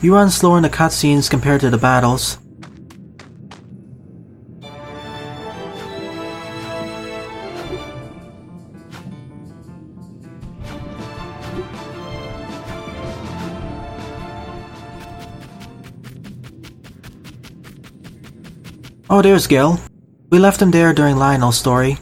You run slower in the cutscenes compared to the battles. Oh, there's Gil. We left him there during Lionel's story.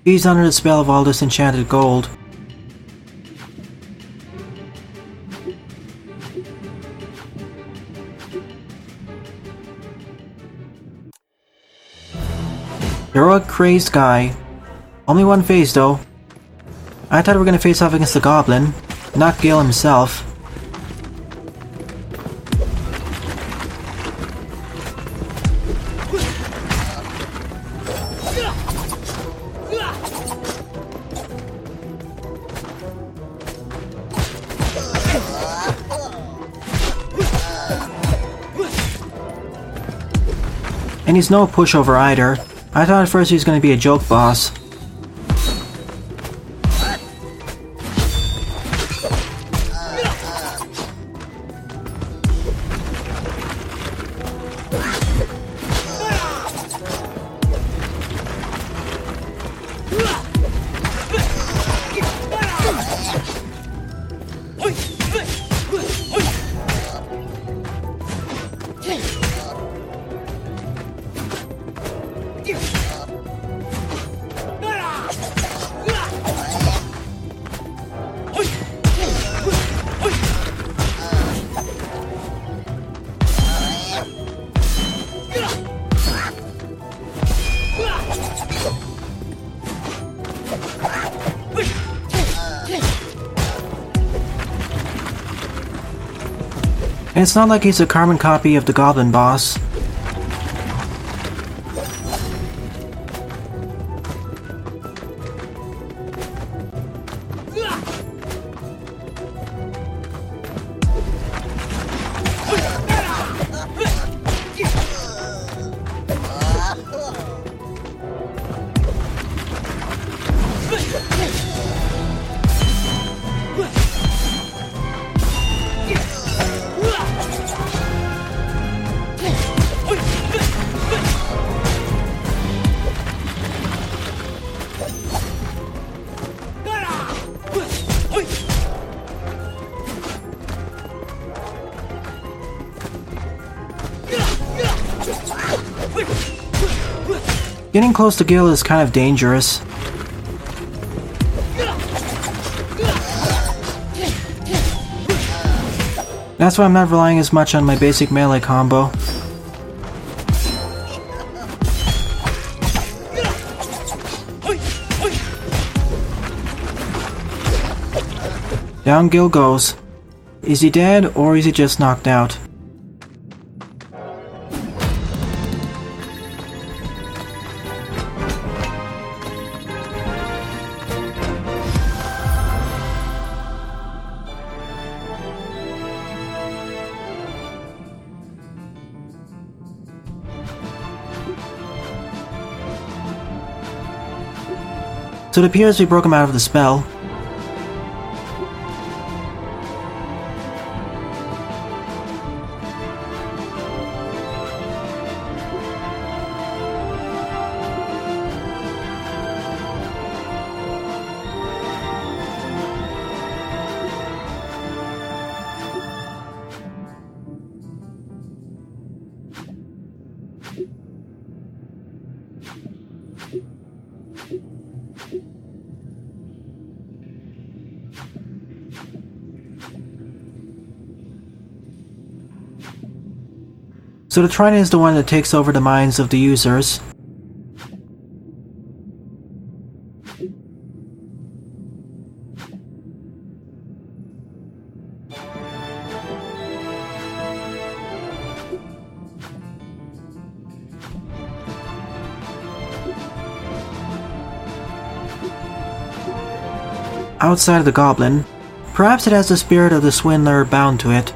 He's under the spell of all this enchanted gold. Heroic Crazed Guy. Only one phase though. I thought we were gonna face off against the Goblin, not Gale himself. And he's no pushover either. I thought at first he was going to be a joke boss. And it's not like he's a carbon copy of the Goblin boss. Getting close to Gil is kind of dangerous. That's why I'm not relying as much on my basic melee combo. Down Gil goes. Is he dead or is he just knocked out? So it appears we broke him out of the spell. So the Trident is the one that takes over the minds of the users. outside of the goblin. Perhaps it has the spirit of the swindler bound to it.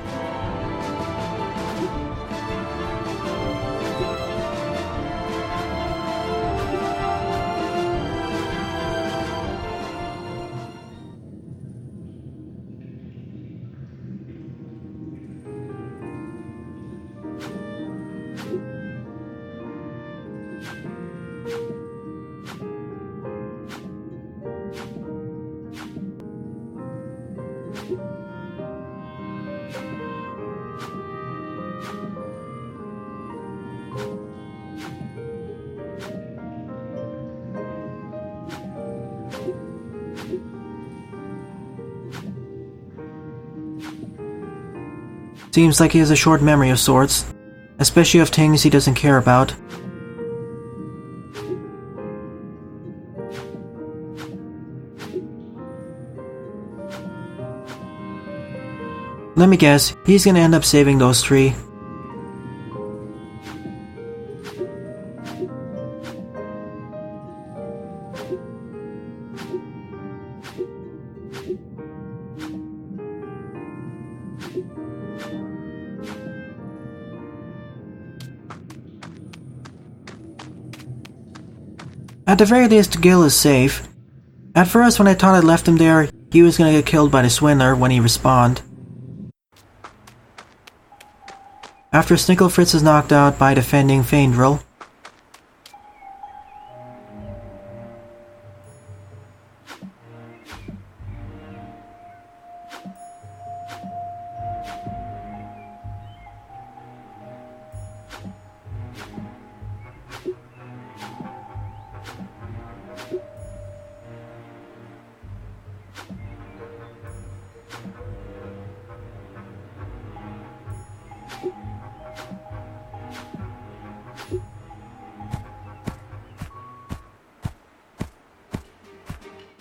Seems like he has a short memory of sorts, especially of things he doesn't care about. Let me guess, he's gonna end up saving those three. At the very least, Gil is safe. At first, when I thought I'd left him there, he was gonna get killed by the swindler when he respawned. After Snickle Fritz is knocked out by defending Faendril.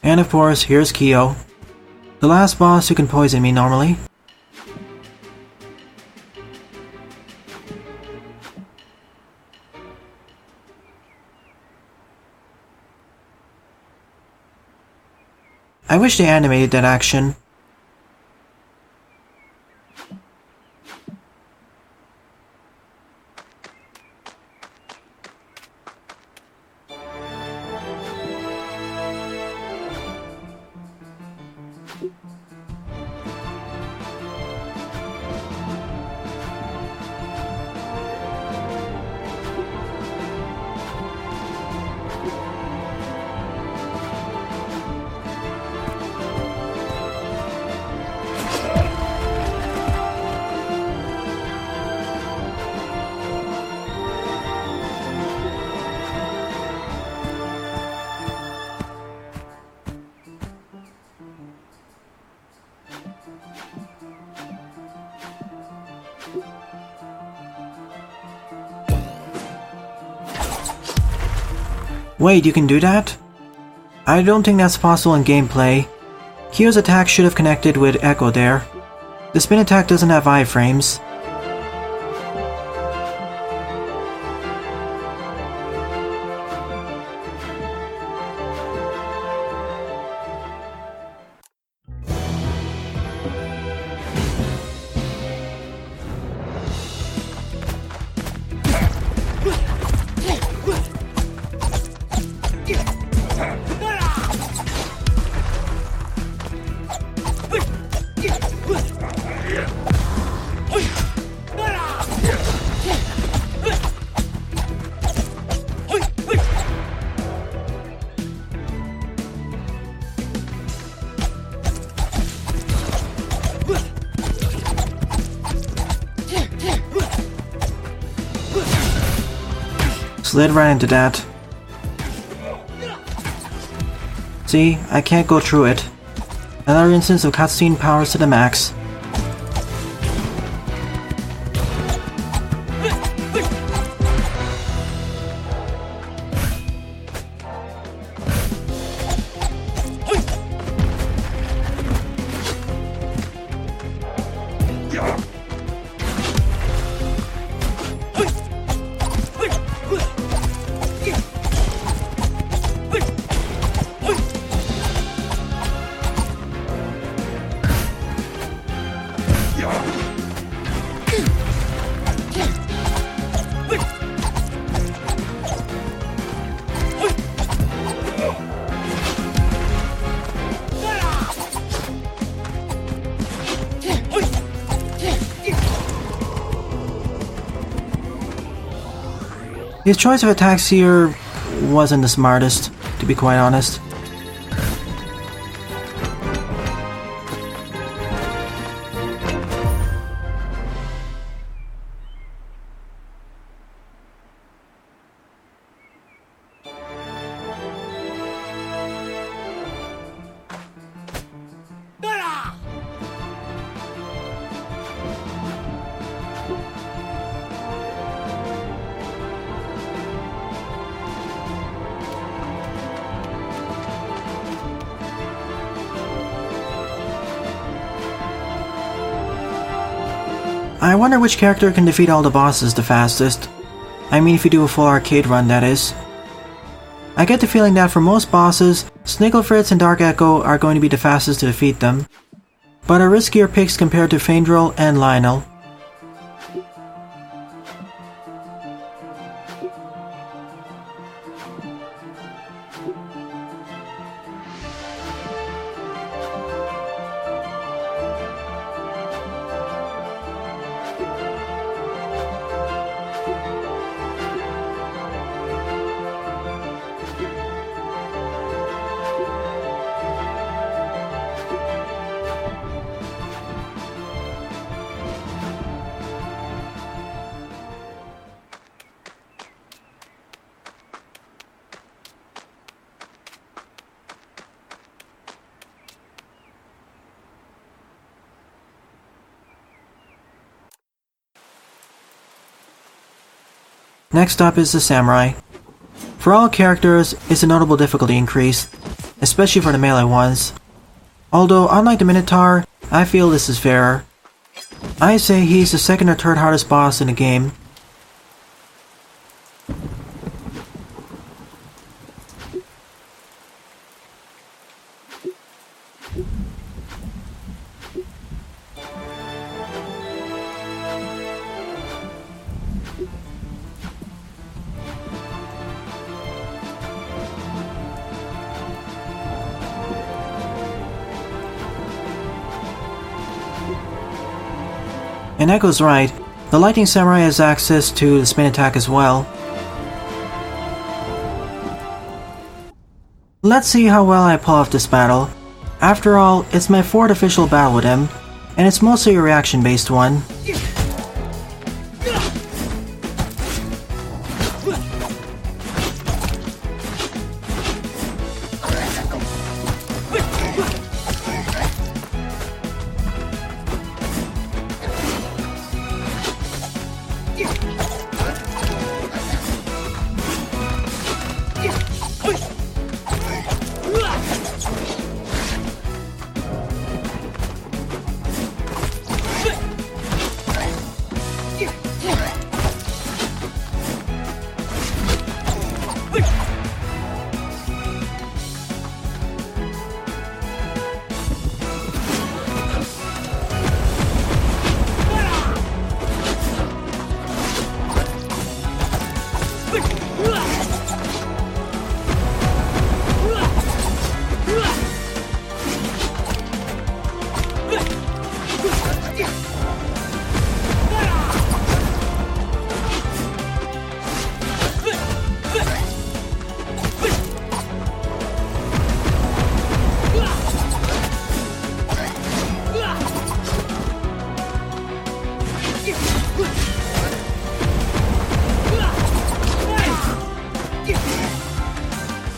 And of course, here's Kyo, the last boss who can poison me normally. I wish they animated that action. Wait, you can do that? I don't think that's possible in gameplay. Kyo's attack should have connected with Echo there. The spin attack doesn't have iframes. Slid right into that. See, I can't go through it. Another instance of cutscene powers to the max. His choice of attacks here wasn't the smartest, to be quite honest. I wonder which character can defeat all the bosses the fastest. I mean if you do a full arcade run, that is. I get the feeling that for most bosses, Snigglefritz and Dark Echo are going to be the fastest to defeat them, but are riskier picks compared to Faendril and Lionel. Next up is the Samurai. For all characters, it's a notable difficulty increase, especially for the melee ones. Although, unlike the Minotaur, I feel this is fairer. I say he's the second or third hardest boss in the game. And Echo's right, the Lightning Samurai has access to the spin attack as well. Let's see how well I pull off this battle. After all, it's my 4th official battle with him, and it's mostly a reaction based one.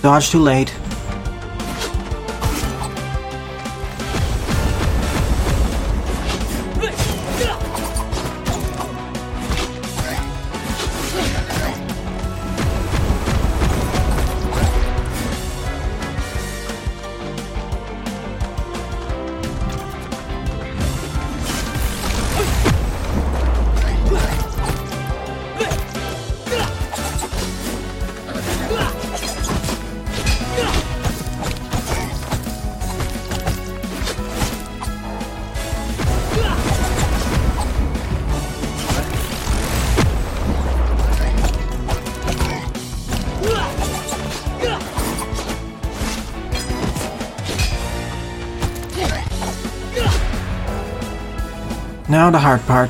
Dodge too late. Now the hard part.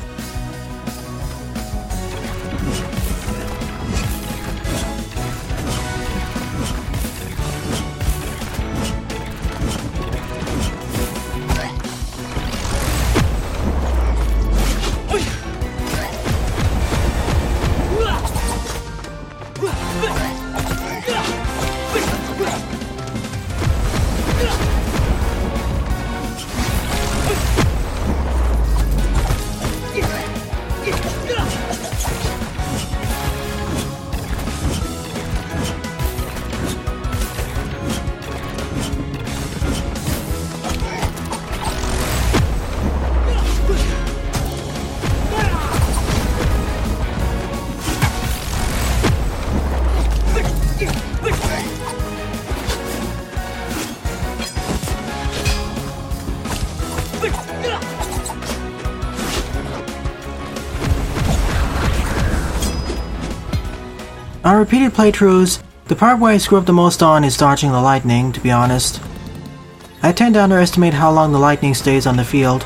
On repeated playthroughs, the part where I screw up the most on is dodging the lightning, to be honest. I tend to underestimate how long the lightning stays on the field.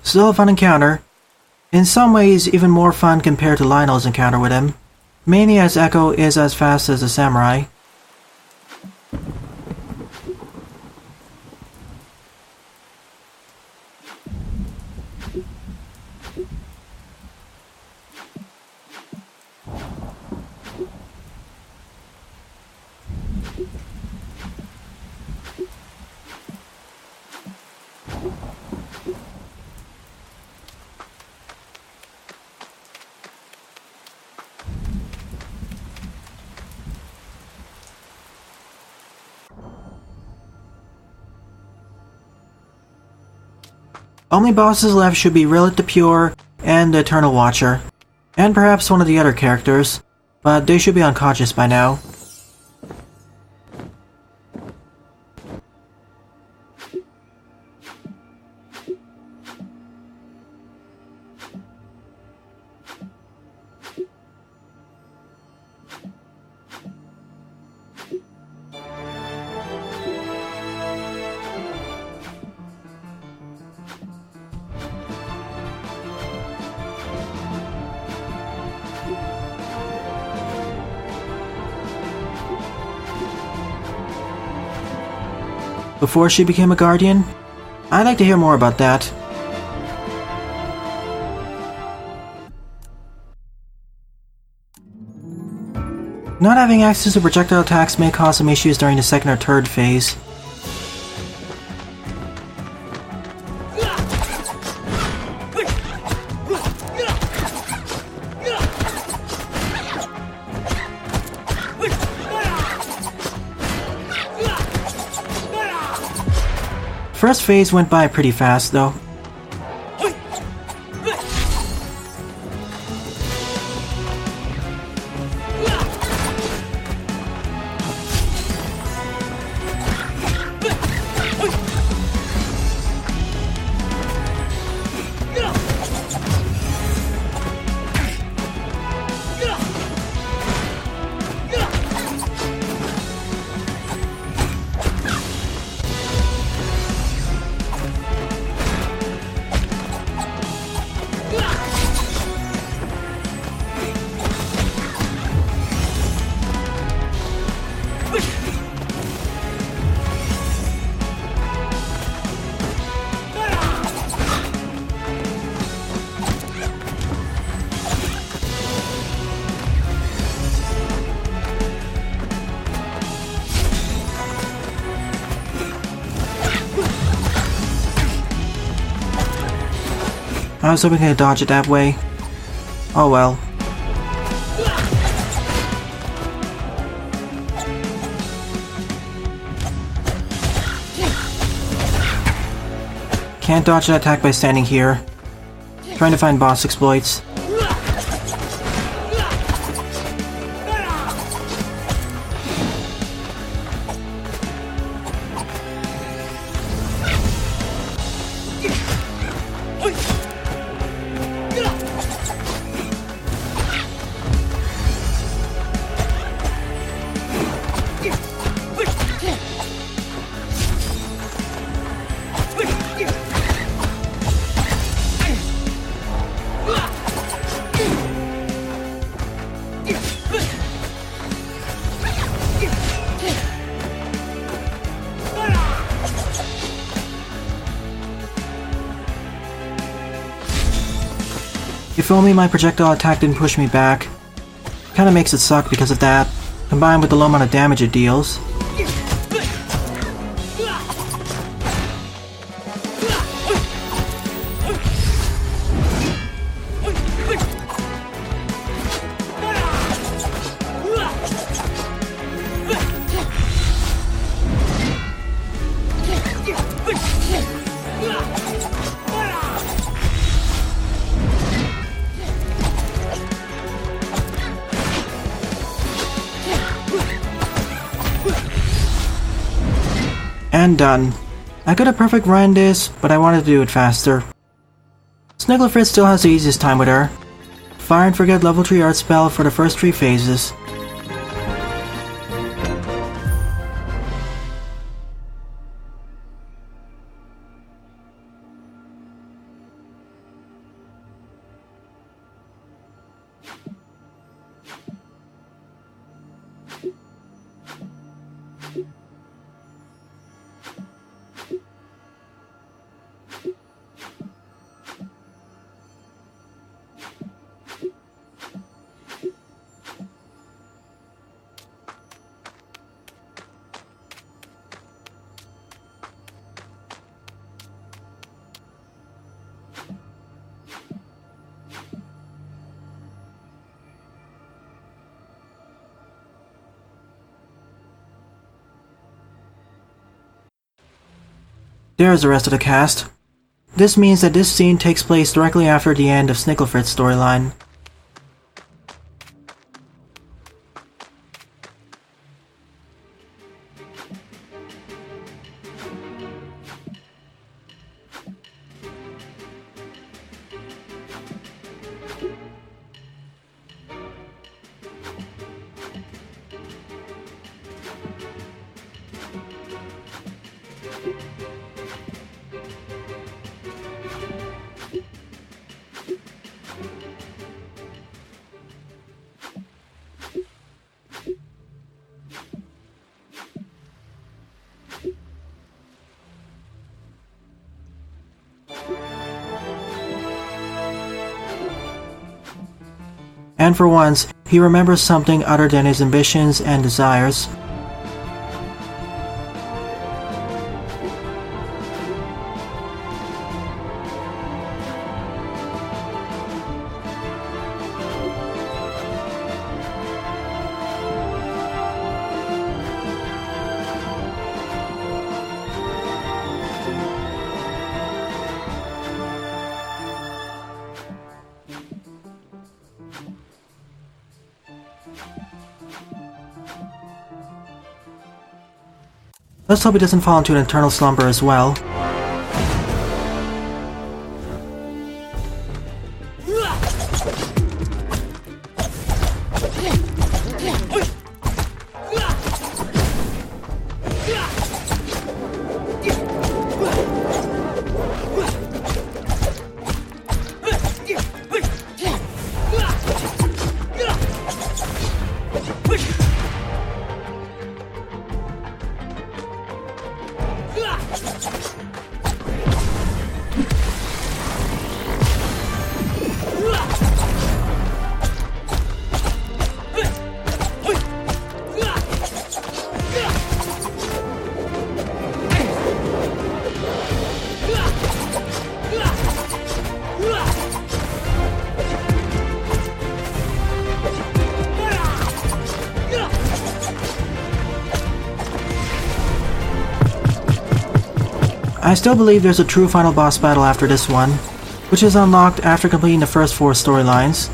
Still a fun encounter. In some ways, even more fun compared to Lionel's encounter with him, mainly as Echo is as fast as a samurai. Only bosses left should be Rilith the Pure and the Eternal Watcher, and perhaps one of the other characters, but they should be unconscious by now. Before she became a guardian? I'd like to hear more about that. Not having access to projectile attacks may cause some issues during the second or third phase. First phase went by pretty fast, though. I was hoping I could dodge it that way. Oh well. Can't dodge that attack by standing here. Trying to find boss exploits. If If only my projectile attack didn't push me back. Kinda makes it suck because of that, combined with the low amount of damage it deals. And done. I could have perfect run this, but I wanted to do it faster. Snigglefritz still has the easiest time with her. Fire and Forget level 3 art spell for the first 3 phases. There's the rest of the cast. This means that this scene takes place directly after the end of Snigglefritz's storyline. And for once, he remembers something other than his ambitions and desires. Let's hope he doesn't fall into an eternal slumber as well. I still believe there's a true final boss battle after this one, which is unlocked after completing the first 4 storylines.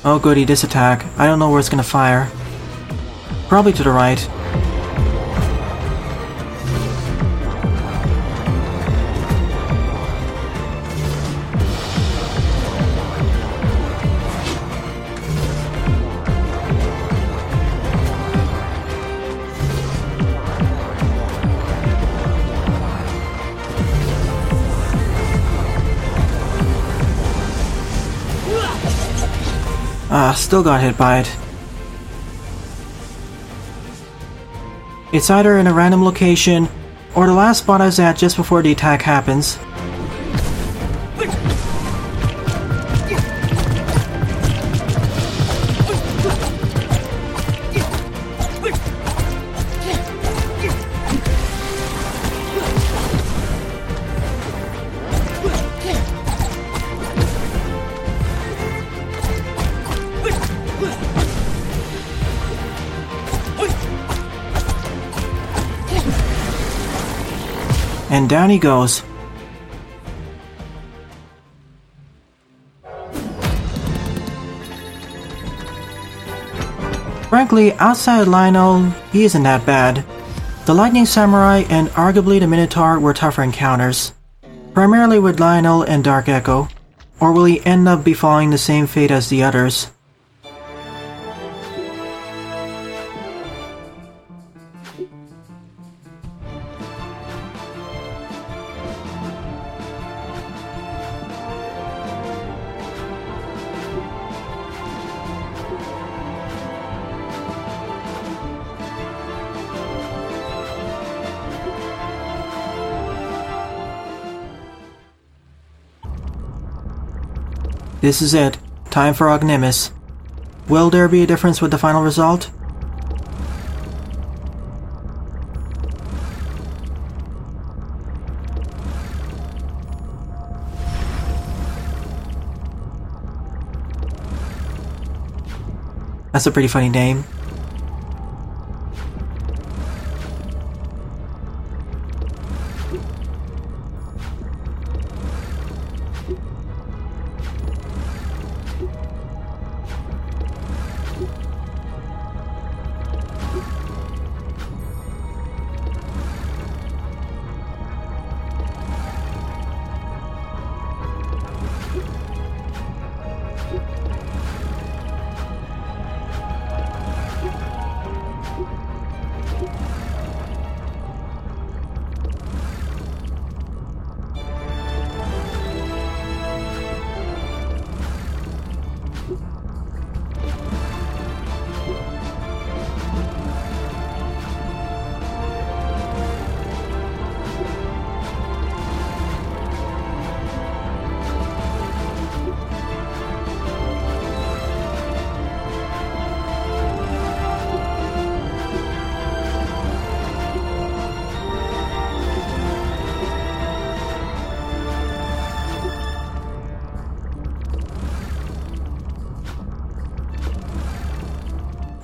Oh goody, this attack. I don't know where it's gonna fire. Probably to the right. Still got hit by it. It's either in a random location, or the last spot I was at just before the attack happens. And down he goes. Frankly, outside Lionel, he isn't that bad. The Lightning Samurai and arguably the Minotaur were tougher encounters, primarily with Lionel and Dark Echo, or will he end up befalling the same fate as the others? This is it. Time for Ognimus. Will there be a difference with the final result? That's a pretty funny name.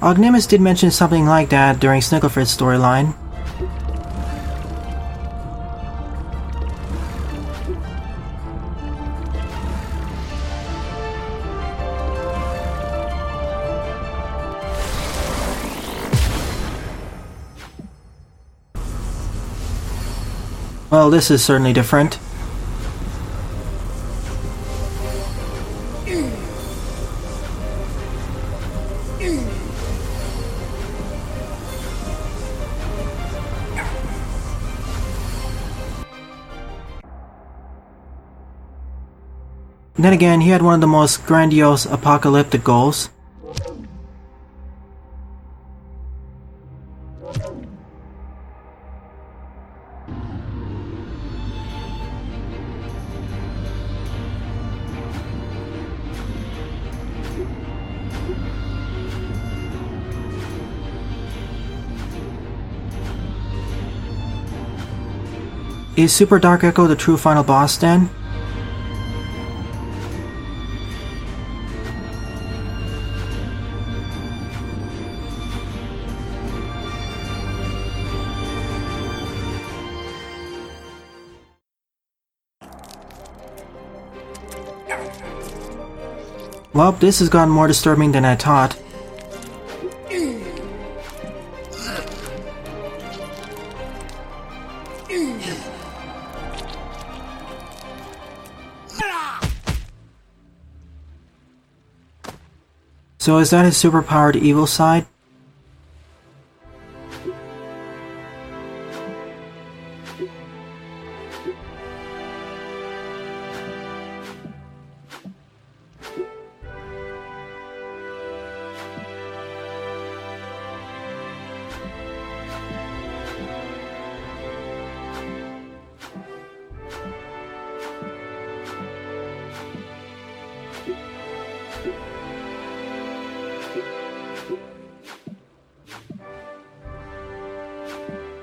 Ognimus did mention something like that during Snigglefrit's storyline. Well, this is certainly different. Then again, he had one of the most grandiose apocalyptic goals. Is Super Dark Echo the true final boss then? Well, this has gotten more disturbing than I thought. So is that his superpowered evil side?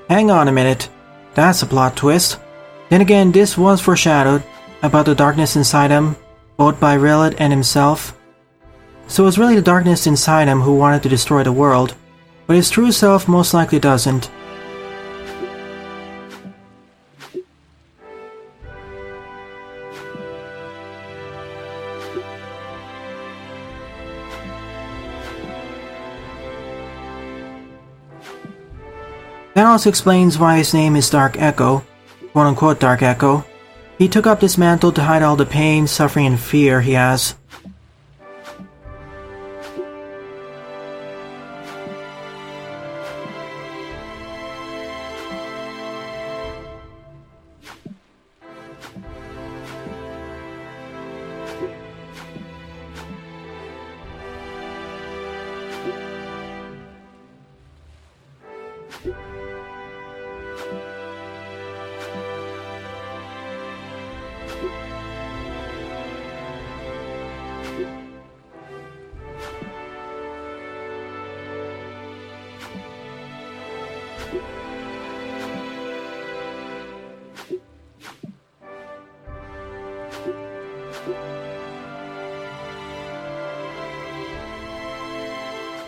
Hang on a minute. That's a plot twist. Then again, this was foreshadowed about the darkness inside him, both by Rillet and himself. So it's really the darkness inside him who wanted to destroy the world, but his true self most likely doesn't. That also explains why his name is Dark Echo, quote-unquote Dark Echo. He took up this mantle to hide all the pain, suffering, and fear he has.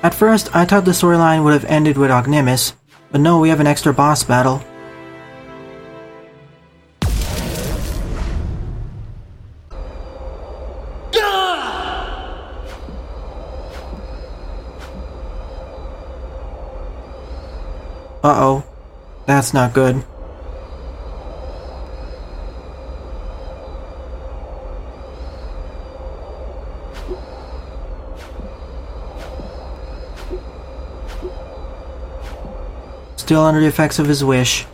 At first, I thought the storyline would have ended with Ognimus, but no, we have an extra boss battle. Uh-oh. That's not good. Still under the effects of his wish.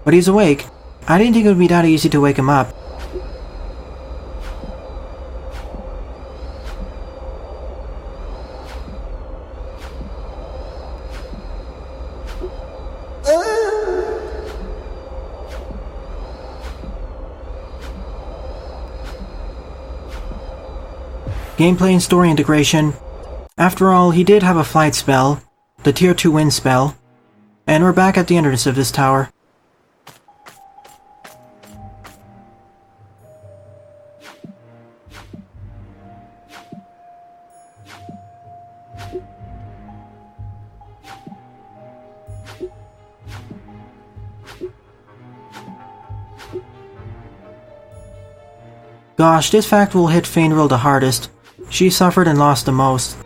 But he's awake. I didn't think it would be that easy to wake him up. Gameplay and story integration. After all, he did have a flight spell, the tier 2 wind spell, and we're back at the entrance of this tower. Gosh, this fact will hit Fainril the hardest. She suffered and lost the most.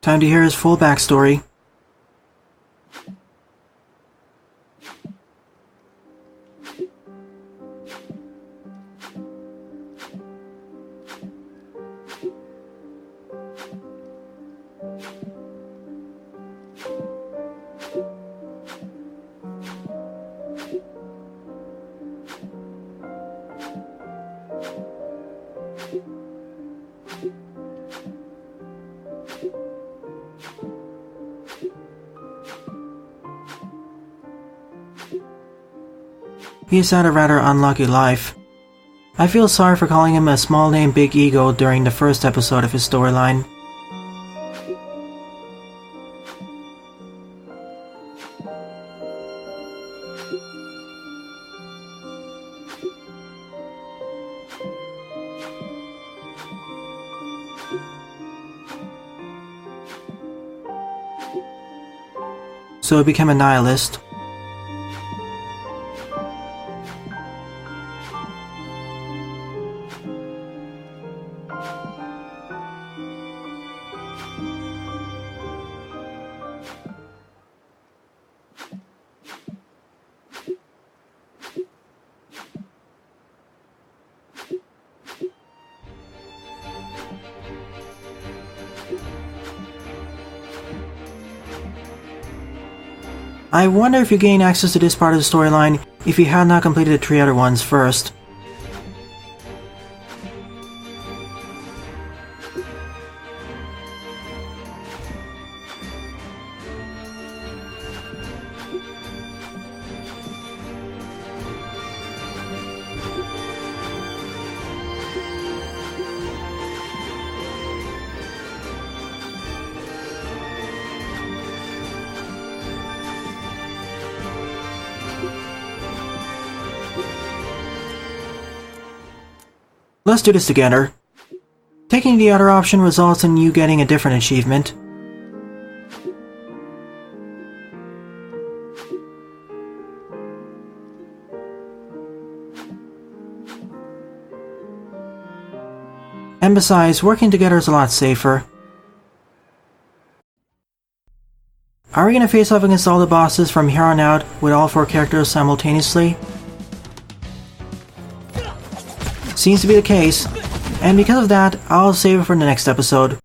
Time to hear his full backstory. He's had a rather unlucky life. I feel sorry for calling him a small name big ego during the first episode of his storyline. So he became a nihilist. I wonder if you gain access to this part of the storyline if you had not completed the 3 other ones first. Let's do this together. Taking the other option results in you getting a different achievement. And besides, working together is a lot safer. Are we gonna face off against all the bosses from here on out with all 4 characters simultaneously? Seems to be the case, and because of that, I'll save it for the next episode.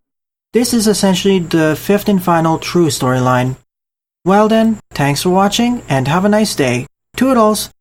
This is essentially the 5th and final true storyline. Well then, thanks for watching, and have a nice day. Toodles!